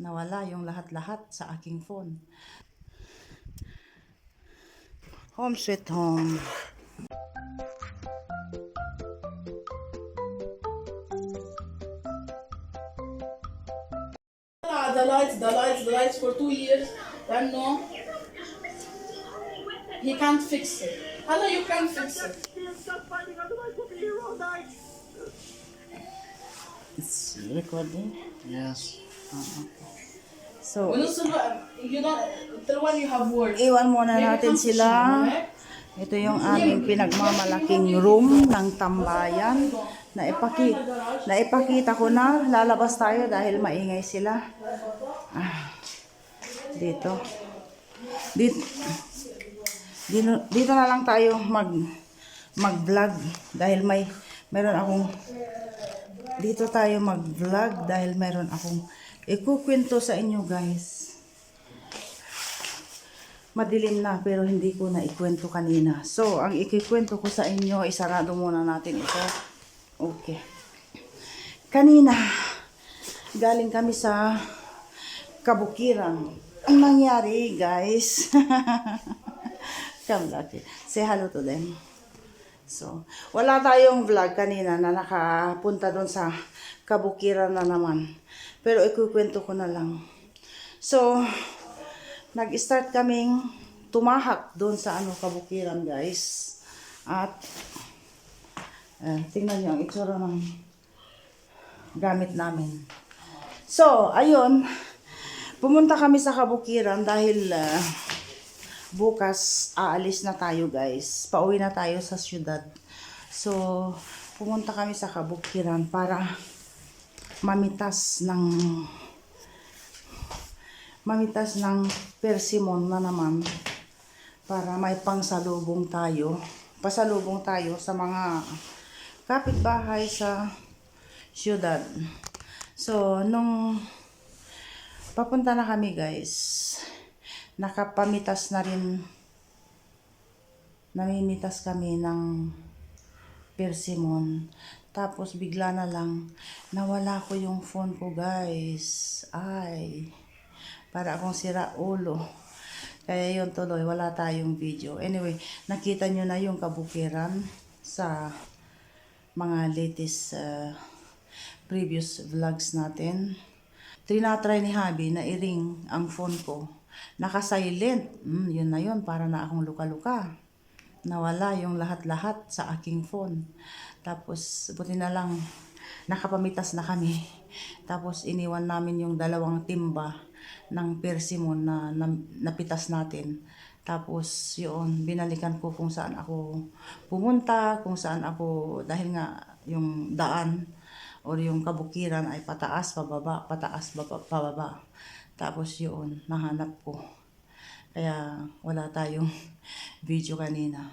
Nawala yung lahat-lahat sa aking phone. Home sweet home. The lights for 2 years. Then no, he can't fix it. Hala, you can't fix it. It's recording. Yes. So, You don't, the one you have work. iwan muna natin sila. Ito yung aming pinagmamalaking room ng tambayan. Naipakita ko na. Lalabas tayo dahil maingay sila. Dito. Dito na lang tayo mag-vlog dahil meron akong dito tayo mag-vlog dahil meron akong ikukwento sa inyo, guys. Madilim na pero hindi ko na ikwento kanina. So, ang ikikwento ko sa inyo, isarado muna natin ito. Okay. Kanina, galing kami sa kabukiran. Ang nangyari, guys. Come back. Say hello to them. So, wala tayong vlog kanina na nakapunta doon sa kabukiran na naman. Pero ikukwento ko na lang. So, nag-start kaming tumahak doon sa kabukiran, guys. At tingnan niyo ang itsura ng gamit namin. So, ayun, pumunta kami sa kabukiran dahil bukas aalis na tayo, guys. Pauwi na tayo sa syudad. So, pumunta kami sa kabukiran para mamitas ng persimmon na naman para may pasalubong tayo sa mga kapitbahay sa syudad. So, nung papunta na kami, guys, namimitas kami ng persimmon. Tapos bigla na lang nawala ko yung phone ko, guys. Ay, para akong sira ulo. Kaya yun tuloy, wala tayong video. Anyway, nakita nyo na yung kabukiran sa mga latest previous vlogs natin. Tinatry ni Habi na i-ring ang phone ko. Naka-silent. Yun na yun, para na akong luka-luka. Nawala yung lahat-lahat sa aking phone. Tapos, buti na lang, nakapamitas na kami. Tapos, iniwan namin yung 2 timba ng persimmon na napitas natin. Tapos, yun, binalikan ko kung saan ako pumunta, kung saan ako, dahil nga yung daan o yung kabukiran ay pataas, pababa, pataas, pababa. Tapos yun, nahanap ko. Kaya wala tayong video kanina.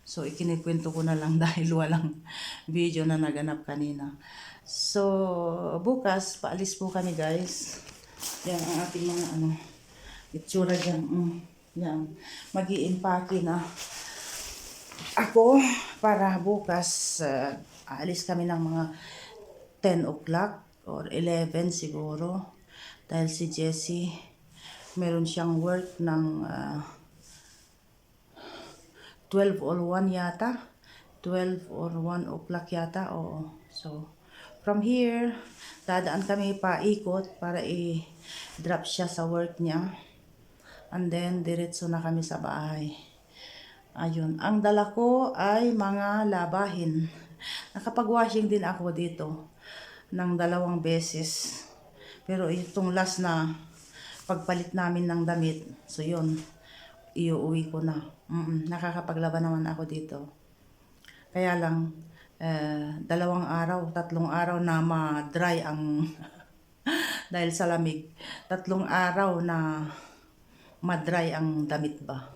So, ikinikwento ko na lang dahil walang video na naganap kanina. So, bukas, paalis po kami, guys. Yan ang ating mga itsura dyan. Yan. Mag-i-impake na ako para bukas aalis kami ng mga 10 o'clock or 11 siguro. Dahil si Jessie, meron siyang work ng 12 or 1 yata. 12 or 1 o'clock yata. Oo. So, from here, dadaan kami paikot para i-drop siya sa work niya. And then, diretso na kami sa bahay. Ayun. Ang dala ko ay mga labahin. Nakapag-washing din ako dito ng 2 beses. Pero itong last na pagpalit namin ng damit, so yun, iuwi ko na. Nakakapaglaban naman ako dito. Kaya lang, 2 araw, 3 araw na ma-dry ang dahil sa lamig. 3 araw na ma-dry ang damit ba.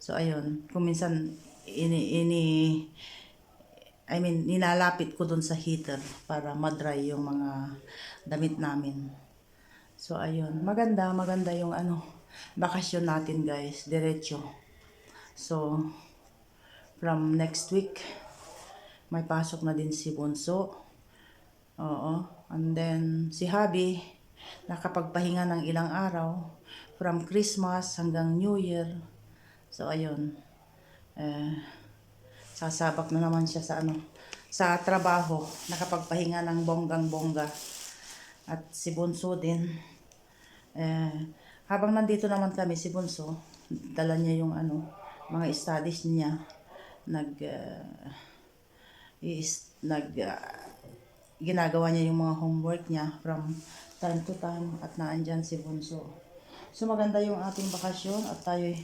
So ayun, kung minsan nilalapit ko dun sa heater para ma-dry yung mga damit namin. So ayun, maganda yung bakasyon natin, guys, diretso. So from next week may pasok na din si Bunso. Oo, and then si Habi nakapagpahinga ng ilang araw from Christmas hanggang New Year. So ayun, sasabak na naman siya sa sa trabaho, nakapagpahinga ng bonggang-bongga. At si Bunso din, habang nandito naman kami, si Bunso, dala niya yung mga studies niya, ginagawa niya yung mga homework niya from time to time at naandyan si Bunso. So maganda yung ating bakasyon at tayo'y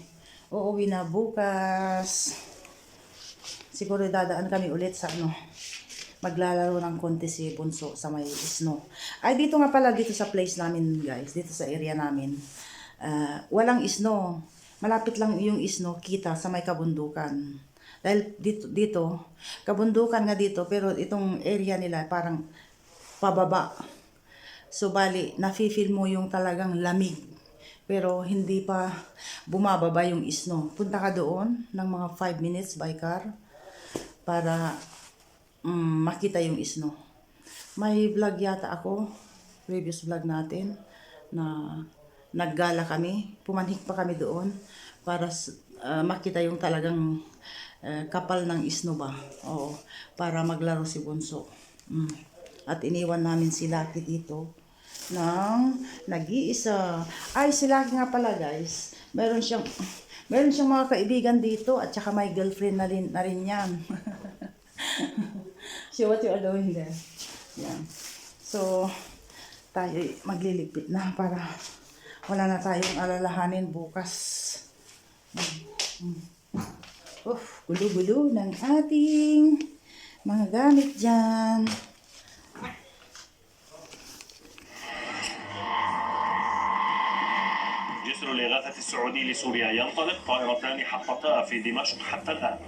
uuwi na bukas. Siguro dadaan kami ulit sa maglalaro ng konti si Bunso sa may snow. Ay, dito nga pala, dito sa place namin guys, dito sa area namin, walang snow. Malapit lang yung snow kita sa may kabundukan. Dahil dito, kabundukan nga dito, pero itong area nila parang pababa. So bali, nafe-feel mo yung talagang lamig. Pero hindi pa bumababa yung snow. Punta ka doon ng mga 5 minutes by car para makita yung snow. May vlog yata ako, previous vlog natin, na naggala kami, pumanhik pa kami doon para makita yung talagang kapal ng snow ba. Oo, para maglaro si Bunso. At iniwan namin si Lucky dito ng nag-iisa. Ay, si Lucky nga pala guys, meron siyang mga kaibigan dito at saka may girlfriend na rin yan. So, what you are doing there? Yan. So, tayo magliligpit na para wala na tayong alalahanin bukas. Gulo-gulo ng ating mga gamit dyan. جسر الإغاثة السعودي لسوريا ينطلق، طائرتان حطتا في دمشق حتى الآن.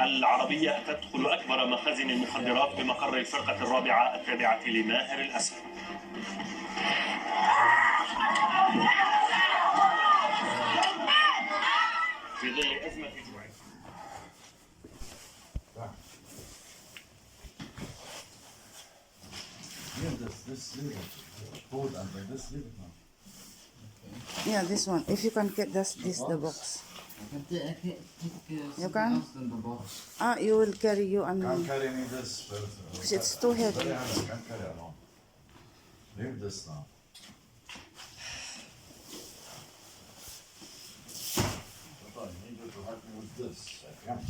العربية تدخل أكبر مخازن المخدرات بمقر الفرقة الرابعة التابعة لماهر الأسد. في ظل أزمة جوع. This leave it. Hold and by this leave it now. Yeah, this one. If you can get this the box. I can You can? else than the box. You will carry you Can't and carry me this. because it's too heavy. Very heavy. Can't carry alone. Leave this now. Papa, you need to help me with this. I can't.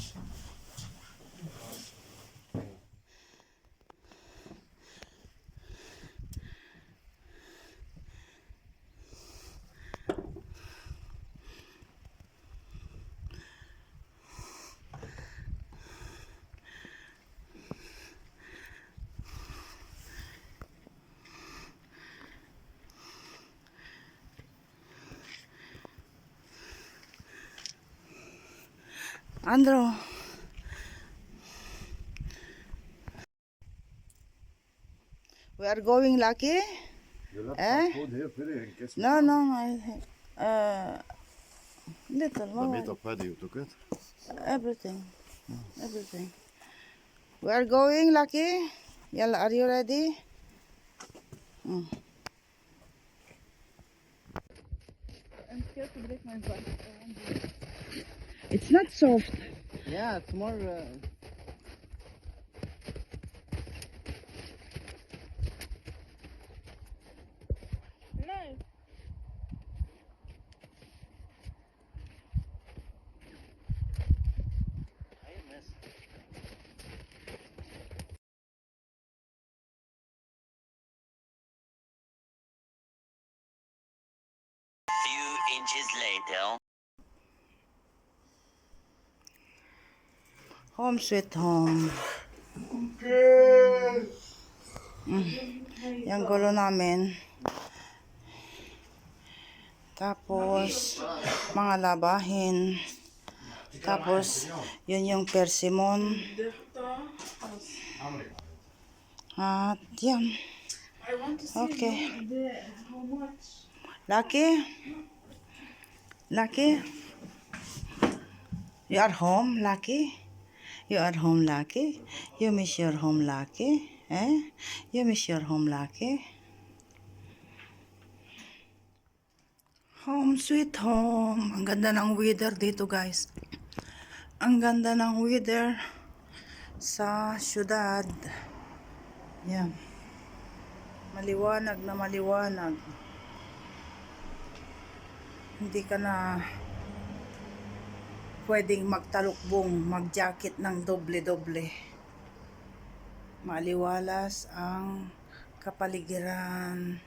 Andrew. We are going, Lucky? You left Eh? food here, Piri, in case No, little the more. meat of paddy, you took it? Everything. Everything. We are going, Lucky? Yalla, are you ready? I'm scared to break my back. It's not soft. Yeah, it's more. No. Few inches later. Home sweet home. Yung gulo namin. Tapos, mga labahin. Tapos, yun yung persimmon. At yan. I want to see Okay. how much. Lucky? Lucky? You are home, Lucky? You are home, Lucky? You miss your home, Lucky? Eh? You miss your home, Lucky? Home sweet home. Ang ganda ng weather dito, guys. Ang ganda ng weather sa syudad. Yan. Maliwanag na maliwanag. Hindi ka na pwedeng magtalukbong, mag-jacket ng doble-doble. Maliwalas ang kapaligiran.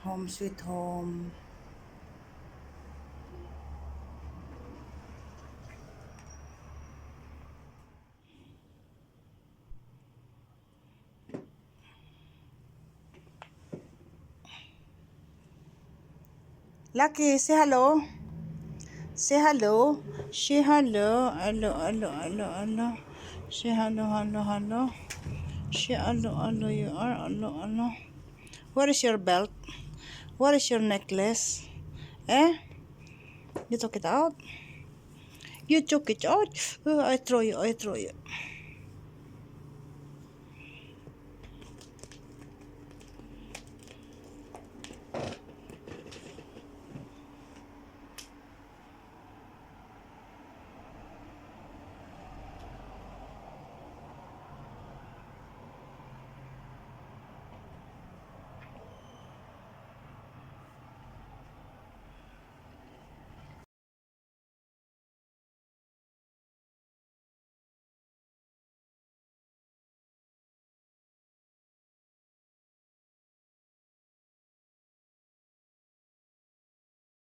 Home sweet home. Lucky, say hello. Say hello. Say hello. Hello, hello, hello, hello. Say hello, hello, hello. Say hello, hello, you are. Hello, hello. Where is your belt? Where is your necklace? Eh? You took it out? You took it out? Oh, I throw you, I throw you.